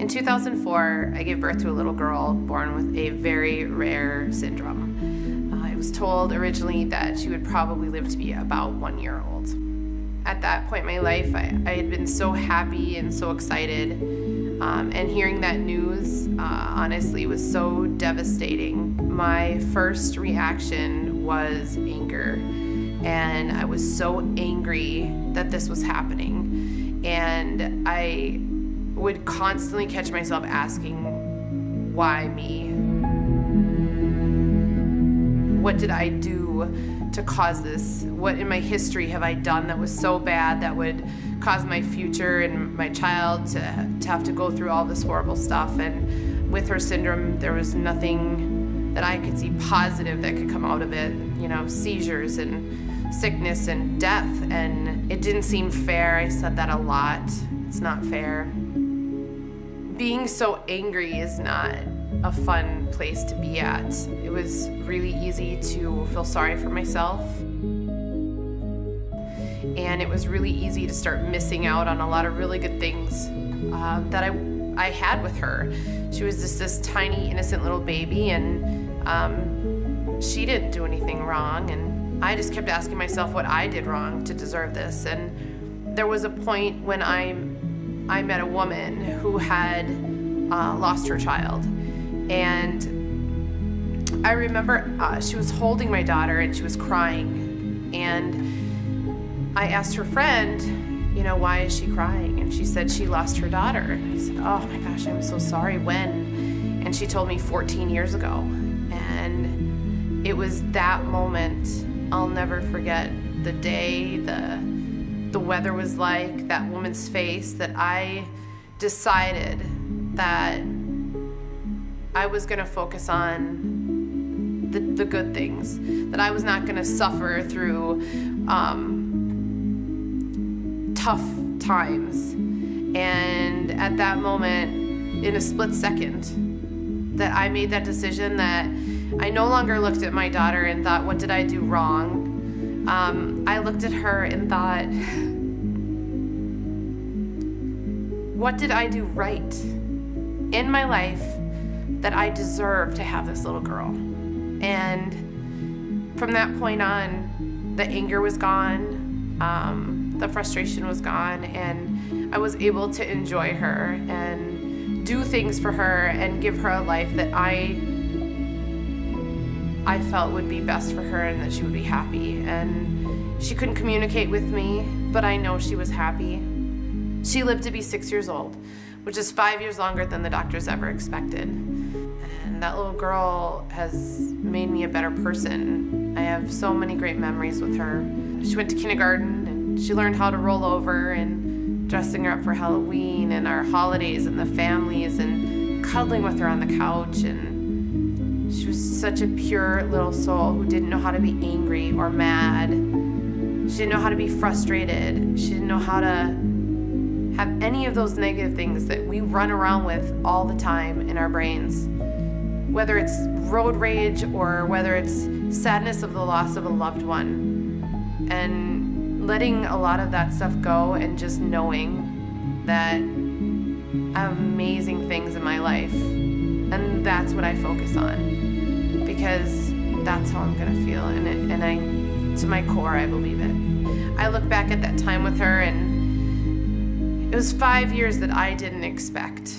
In 2004, I gave birth to a little girl born with a very rare syndrome. I was told originally that she would probably live to be about 1 year old. At that point in my life, I had been so happy and so excited, and hearing that news honestly was so devastating. My first reaction was anger, and I was so angry that this was happening, and I would constantly catch myself asking, why me? What did I do to cause this? What in my history have I done that was so bad that would cause my future and my child to have to go through all this horrible stuff? And with her syndrome, there was nothing that I could see positive that could come out of it. You know, seizures and sickness and death, and it didn't seem fair. I said that a lot. It's not fair. Being so angry is not a fun place to be at. It was really easy to feel sorry for myself. And it was really easy to start missing out on a lot of really good things that I had with her. She was just this tiny, innocent little baby, and she didn't do anything wrong. And I just kept asking myself what I did wrong to deserve this. And there was a point when I met a woman who had lost her child. And I remember she was holding my daughter and she was crying. And I asked her friend, you know, why is she crying? And she said she lost her daughter. And I said, oh my gosh, I'm so sorry. When? And she told me 14 years ago. And it was that moment, I'll never forget the day, the weather was like, that woman's face, that I decided that I was going to focus on the good things, that I was not going to suffer through tough times. And at that moment, in a split second, that I made that decision, that I no longer looked at my daughter and thought, what did I do wrong? I looked at her and thought, what did I do right in my life that I deserve to have this little girl? And from that point on, the anger was gone, the frustration was gone, and I was able to enjoy her and do things for her and give her a life that I felt would be best for her and that she would be happy. And she couldn't communicate with me, but I know she was happy. She lived to be 6 years old, which is 5 years longer than the doctors ever expected. And that little girl has made me a better person. I have so many great memories with her. She went to kindergarten and she learned how to roll over, and dressing her up for Halloween and our holidays and the families, and cuddling with her on the couch. And she was such a pure little soul who didn't know how to be angry or mad. She didn't know how to be frustrated. She didn't know how to have any of those negative things that we run around with all the time in our brains. Whether it's road rage or whether it's sadness of the loss of a loved one. And letting a lot of that stuff go and just knowing that I have amazing things in my life. And that's what I focus on, because that's how I'm gonna feel, and I, to my core, I believe it. I look back at that time with her, and it was 5 years that I didn't expect.